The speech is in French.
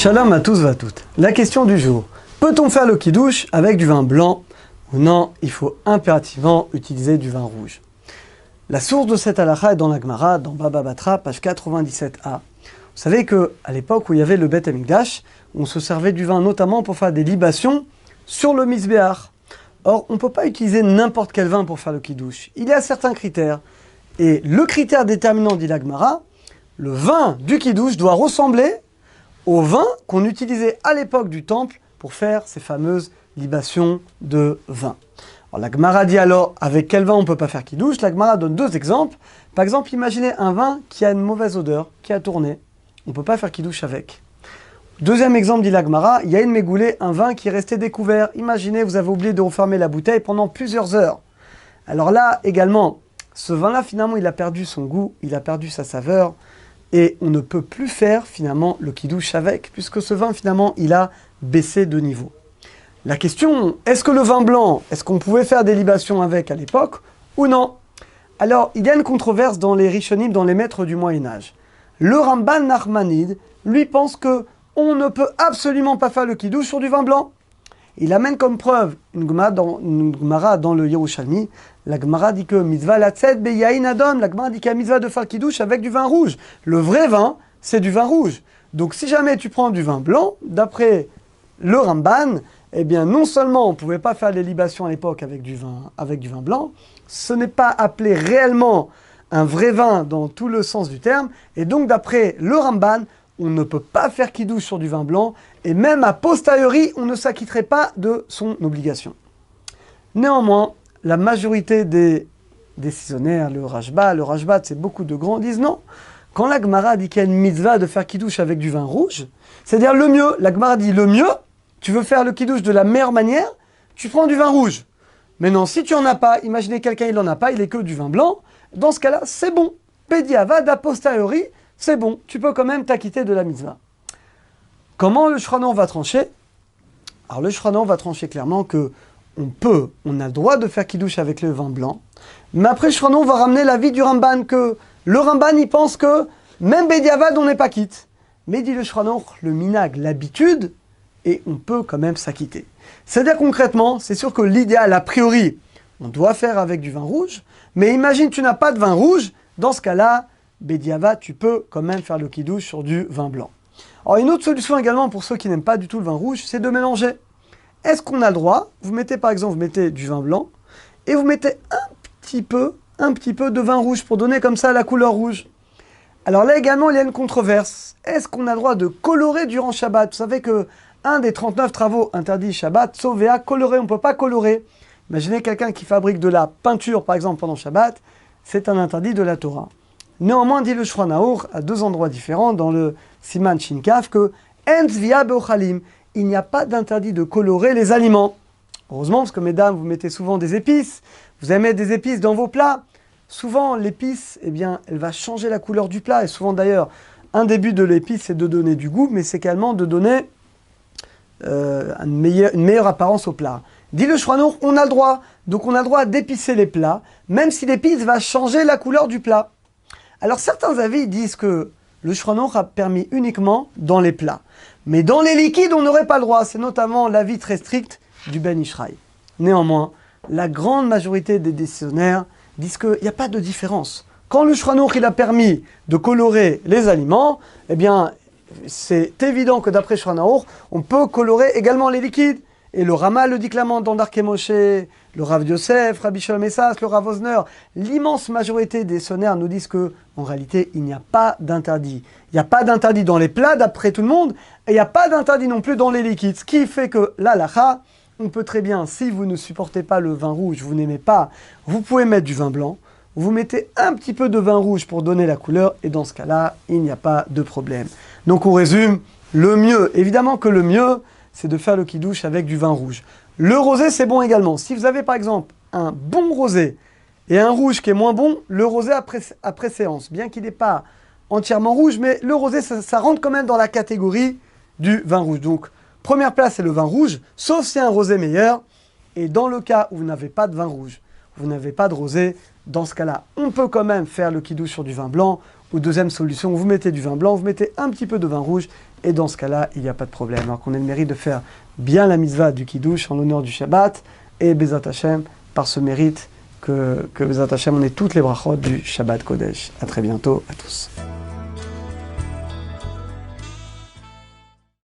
Shalom à tous et à toutes. La question du jour. Peut-on faire le kiddush avec du vin blanc ou non, il faut impérativement utiliser du vin rouge. La source de cette halakha est dans la Gemara, dans Baba Batra, page 97a. Vous savez qu'à l'époque où il y avait le Beth Amikdash, on se servait du vin notamment pour faire des libations sur le misbéach. Or, on ne peut pas utiliser n'importe quel vin pour faire le kiddush. Il y a certains critères. Et le critère déterminant, dit la Gemara, le vin du kiddush doit ressembler au vin qu'on utilisait à l'époque du temple pour faire ces fameuses libations de vin. Alors, la Gemara dit alors, avec quel vin on ne peut pas faire kiddush? La Gemara donne deux exemples. Par exemple, imaginez un vin qui a une mauvaise odeur, qui a tourné. On ne peut pas faire kiddush avec. Deuxième exemple, dit la Gemara, il y a une mégoulée, un vin qui est resté découvert. Imaginez, vous avez oublié de refermer la bouteille pendant plusieurs heures. Alors là, également, ce vin-là, finalement, il a perdu son goût, il a perdu sa saveur. Et on ne peut plus faire, finalement, le kiddush avec, puisque ce vin, finalement, il a baissé de niveau. La question, est-ce que le vin blanc, est-ce qu'on pouvait faire des libations avec à l'époque, ou non? Alors, il y a une controverse dans les Rishonim, dans les maîtres du Moyen-Âge. Le Ramban Nachmanide, lui, pense que on ne peut absolument pas faire le kiddush sur du vin blanc. Il amène comme preuve une Gemara dans le Yerushalmi. La Gemara dit que mitzvah latzet beyain adom. La Gemara dit qu'il y a mitzvah de faire le kiddush avec du vin rouge. Le vrai vin, c'est du vin rouge. Donc si jamais tu prends du vin blanc, d'après le Ramban, eh bien non seulement on ne pouvait pas faire les libations à l'époque avec du vin blanc, ce n'est pas appelé réellement un vrai vin dans tout le sens du terme, et donc d'après le Ramban, on ne peut pas faire kiddush sur du vin blanc, et même a posteriori, on ne s'acquitterait pas de son obligation. Néanmoins, la majorité des décisionnaires, le Rashbat, c'est beaucoup de grands, disent non. Quand la Gemara dit qu'il y a une mitzvah de faire kiddush avec du vin rouge, c'est-à-dire le mieux, la Gemara dit le mieux, tu veux faire le kiddush de la meilleure manière, tu prends du vin rouge. Mais non, si tu n'en as pas, imaginez quelqu'un il n'en a pas, il est que du vin blanc, dans ce cas-là, c'est bon. Pédiavad a posteriori, c'est bon, tu peux quand même t'acquitter de la mitzvah. Comment le Shranon va trancher? Alors le Shranon va trancher clairement que on a le droit de faire kiddush avec le vin blanc, mais après le Shranon va ramener l'avis du Ramban, que le Ramban il pense que même Bédiavad on n'est pas quitte. Mais dit le Shranon, le minag, l'habitude, et on peut quand même s'acquitter. C'est-à-dire concrètement, c'est sûr que l'idéal a priori, on doit faire avec du vin rouge, mais imagine tu n'as pas de vin rouge, dans ce cas-là, Bédiavad, tu peux quand même faire le kiddush sur du vin blanc. Alors une autre solution également pour ceux qui n'aiment pas du tout le vin rouge, c'est de mélanger. Est-ce qu'on a le droit? Vous mettez par exemple, vous mettez du vin blanc et vous mettez un petit peu de vin rouge pour donner comme ça la couleur rouge. Alors là également, il y a une controverse. Est-ce qu'on a le droit de colorer durant Shabbat? Vous savez que un des 39 travaux interdits Shabbat, sauvéa, colorer, on ne peut pas colorer. Imaginez quelqu'un qui fabrique de la peinture par exemple pendant Shabbat, c'est un interdit de la Torah. Néanmoins, dit le Shulchan Aruch à deux endroits différents dans le Siman Shin Kaf que en tzvia be'ochalim, il n'y a pas d'interdit de colorer les aliments. Heureusement, parce que mesdames, vous mettez souvent des épices, vous allez mettre des épices dans vos plats. Souvent, l'épice, eh bien, elle va changer la couleur du plat. Et souvent d'ailleurs, un des buts de l'épice, c'est de donner du goût, mais c'est également de donner une meilleure apparence au plat. Dit le Shulchan, on a le droit. Donc on a le droit d'épicer les plats, même si l'épice va changer la couleur du plat. Alors certains avis disent que le Shulchan a permis uniquement dans les plats. Mais dans les liquides, on n'aurait pas le droit. C'est notamment l'avis très strict du Ben Ishraï. Néanmoins, la grande majorité des décisionnaires disent qu'il n'y a pas de différence. Quand le Shulchan il a permis de colorer les aliments, eh bien, c'est évident que d'après Shulchan, on peut colorer également les liquides. Et le Rama le dit clairement dans Darkei Moshe, le Rav Yosef, Rabbi Shalom Essas, le Rav Osner. L'immense majorité des sonnaires nous disent que, en réalité, il n'y a pas d'interdit. Il n'y a pas d'interdit dans les plats, d'après tout le monde, et il n'y a pas d'interdit non plus dans les liquides. Ce qui fait que l'halakha, on peut très bien, si vous ne supportez pas le vin rouge, vous n'aimez pas, vous pouvez mettre du vin blanc, vous mettez un petit peu de vin rouge pour donner la couleur, et dans ce cas-là, il n'y a pas de problème. Donc on résume, le mieux, évidemment que le mieux, c'est de faire le kiddush avec du vin rouge. Le rosé, c'est bon également. Si vous avez par exemple un bon rosé et un rouge qui est moins bon, le rosé a préséance. Bien qu'il n'est pas entièrement rouge, mais le rosé, ça rentre quand même dans la catégorie du vin rouge. Donc, première place, c'est le vin rouge, sauf si un rosé meilleur. Et dans le cas où vous n'avez pas de vin rouge, vous n'avez pas de rosé, dans ce cas-là, on peut quand même faire le kiddush sur du vin blanc. Ou deuxième solution, vous mettez du vin blanc, vous mettez un petit peu de vin rouge, et dans ce cas-là, il n'y a pas de problème. Alors qu'on ait le mérite de faire bien la mitzvah du Kiddush en l'honneur du Shabbat, et Bezat Hashem, par ce mérite que Bezat Hashem, on ait toutes les brachot du Shabbat Kodesh. À très bientôt à tous.